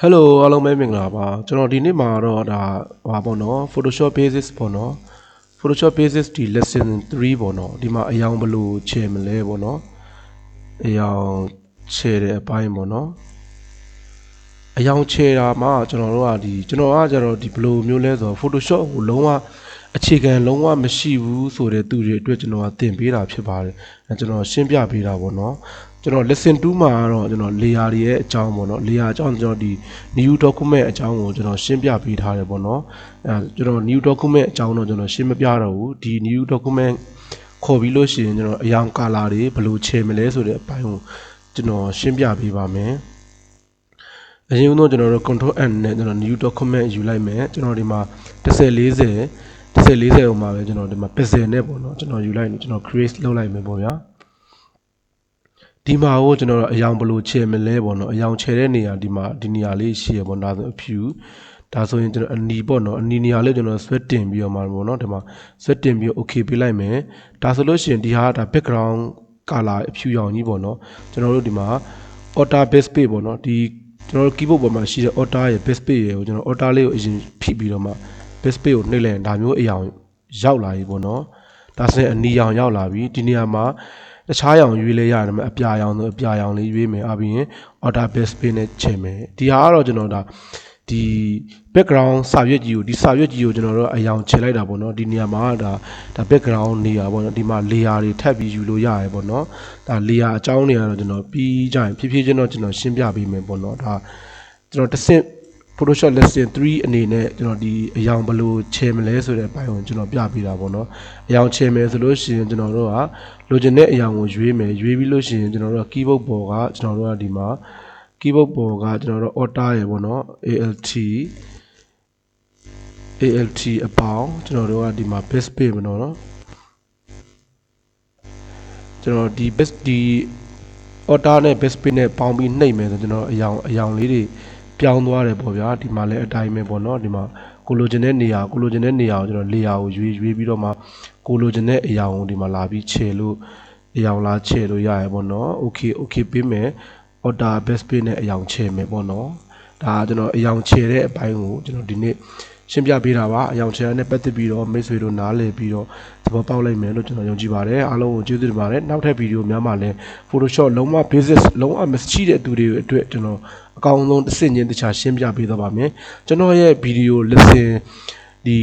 Hello အားလုံးပဲမင်္ဂလာပါကျွန်တော်ဒီနေ့မှာတော့ဒါဟာပေါ့နော် Photoshop Basics ပေါ့နော် Photoshop Basics ဒီ lesson 3ပေါ့နော်ဒီမှာအယောင်ဘယ်လိုချဲ့မလဲပေါ့နော်အယောင်ချဲ့တဲ့အပိုင်းပေါ့နော်အယောင်ချဲ့တာမှာကျွန်တော်တို့ကကျွန်တော်ကကြတော့ဒီဘယ်လိုမျိုးလဲဆိုတော့ Photoshop ကိုလုံးဝအခြေခံလုံးဝမရှိဘူးဆိုတဲ့သူတွေအတွက်ကျွန်တော်ကသင်ပေးတာဖြစ်ပါတယ်ကျွန်တော်ရှင်းပြပေးတာပေါ့နော်ကျွန်တော် lesson 2မှာတော့ကျွန်တော် layer တွေရဲ့အကြောင်းပေါ့နော် layer အကြောင်းကျွန်တော်ဒီ new document အကြောင်းကိုကျွန်တော်ရှင်းပြပေးထားတယ်ပေါ့နော်ကျွန်တော် new document အကြောင်းတော့ကျွန်တော်ရှင်းမပြတော့ဘူးဒီ new document ခေါ်ပြီးလို့ရှိရင်ကျွန်တော်အယောင် color တွေဘယ်လိုချဲ့မလဲဆိုတဲ့အပိုင်းကိုကျွန်တော်ရှင်းပြပေးပါမယ်အရင်ဆုံးကျွန်တော်တို့ control N နဲ့ကျွန်တော် new document ယူလိုက်မယ်ကျွန်တော်ဒီမှာ1040ဟိုမှာပဲကျွန်တော်ဒီမှာ pixel နဲ့ပေါ့နော်ကျွန်တော်ယူလိုက်ကျွန်တော် create လုပ်လိုက်မယ်ပေါ့ဗျာဒီမှာကိုကျွန်တော်အယောင်ဘယ်လိုချဲ့မလဲပေါ့နော်အယောင်ချဲ့တဲ့နေရာဒီမှာဒီနေရာလေးရှိရပေါ့ဒါဆိုအဖြူဒါဆိုရင်ကျွန်တော်အနီပေါ့နော်အနီနေရာလေးကျွန်တော်ဆွဲတင်ပြီးတော့မှာပေါ့နော်ဒီမှာဆွဲတင်ပြီး okay ပေးလိုက်မယ်ဒါဆိုလို့ရှိရင်ဒီဟာဒါ background color အဖြူရောင်ကြီးပေါ့နော်ကျွန်တော်တို့ဒီမှာ alter base page ပေါ့နော်ဒီကျွန်တော်တို့ keyboard ပေါ်မှာရှိတဲ့ alter ရဲ့ base page ရဲ့ကိုကျွန်တော် alter လေးကိုအရင်ဖိပြီးတော့မှ base page ကိုနှိပ်လိုက်ရင်ဒါမျိုးအယောင်ရောက်လာပြီပေါ့နော်ဒါဆိုရင်အနီရောင်ရောက်လာပြီဒီနေရာမှာတခြားရောင်ရွေးလဲရတယ်မှာအပြာရောင်ဆိုအပြာရောင်လေးရွေးမယ်ပြီးရင် order base page နဲ့ချိန်မယ်ဒီဟာကတော့ကျွန်တော်ဒါဒီ background စာရွက်ကြီးကိုဒီစာရွက်ကြီးကိုကျွန်တော်တို့အယောင်ချိန်လိုက်တာပေါ့နော်ဒီနေရာမှာဒါ background နေရာပေါ့နော်ဒီမှာ layer တွေထပ်ပြီးယူလို့ရတယ်ပေါ့နော်ဒါ layer အကြောင်းတွေကတော့ကျွန်တော်ပြီးကြရင်ဖြည်းဖြည်းချင်းတော့ကျွန်တော်ရှင်းပြပေးမယ်ပေါ့နော်ဒါကျွန်တော်တစ်ဆင့် Photoshop lesson 3အနေနဲ့ကျွန်တော်ဒီအယောင်ဘယ်လိုချဲ့မလဲဆိုတဲ့အပိုင်းကိုကျွန်တော်ပြပေးတာပေါ့နော်အယောင်ချဲ့မယ်ဆိုလို့ရှိရင်ကျွန်တော်တို့ကလိုချင်တဲ့အယောင်ကိုရွေးမယ်ရွေးပြီးလို့ရှိရင်ကျွန်တော်တို့က keyboard ပေါ်ကကျွန်တော်တို့ကဒီမှာ keyboard ပေါ်ကကျွန်တော်တို့ alter ရယ်ပေါ့နော် alt အပေါင်းကျွန်တော်တို့ကဒီမှာ base page ပေါ့နော်ကျွန်တော်ဒီ base ဒီ alter နဲ့ base page နဲ့ပေါင်းပြီးနှိပ်မယ်ဆိုကျွန်တော်အယောင်လေးတွေပြောင်းသွားတယ်ပေါ့ဗျာဒီမှာလည်းအတိုင်းပဲပေါ့နော်ဒီမှာကိုလိုချင်တဲ့နေရာကိုကျွန်တော် layer ကိုရွေးပြီးတော့မှကိုလိုချင်တဲ့အရာကိုဒီမှာလာပြီးခြေလို့အယောင်လာခြေလို့ရရပေါ့နော် okay ပေးမယ် order base page နဲ့အယောင်ခြေမယ်ပေါ့နော်ဒါကျွန်တော်အယောင်ခြေတဲ့အပိုင်းကိုကျွန်တော်ဒီနေ့ရှင်းပြပေးတာပါအယောင်ခြေရတဲ့ပတ်သက်ပြီးတော့မိတ်ဆွေတို့နားလည်ပြီးတော့သဘောပေါက်လိုက်မယ်လို့ကျွန်တော်ယုံကြည်ပါတယ်အားလုံးကိုကျေးဇူးတင်ပါတယ်နောက်ထပ်ဗီဒီယိုများမှာလည်း Photoshop လုံးဝ basic လုံးဝမရှိတဲ့သူတွေအတွက်ကျွန်တော်အကောင်းဆုံးတစ်ဆင့်ချင်းတခြားရှင်းပြပေးသွားပါမယ်ကျွန်တော်ရဲ့ဗီဒီယို lesson ဒီ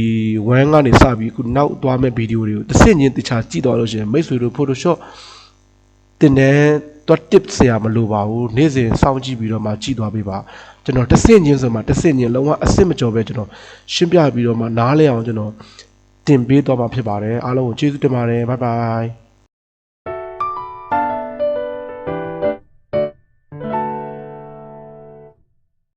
1ကနေစပြီးခုနောက်သွားမဲ့ဗီဒီယိုတွေကိုတစ်ဆင့်ချင်းတခြားကြည့်သွားလို့ရှိရင်မိတ်ဆွေတို့ Photoshop တင်တဲ့တော့ tips ဆရာမလိုပါဘူးနေ့စဉ်စောင့်ကြည့်ပြီးတော့မှကြည့်သွားပေးပါကျွန်တော်တစ်ဆင့်ချင်းဆိုမှတစ်ဆင့်ချင်းလုံးဝအစစ်မကျော်ပဲကျွန်တော်ရှင်းပြပြီးတော့မှနားလည်အောင်ကျွန်တော်တင်ပေးသွားမှာဖြစ်ပါတယ်အားလုံးကိုကျေးဇူးတင်ပါတယ် bye bye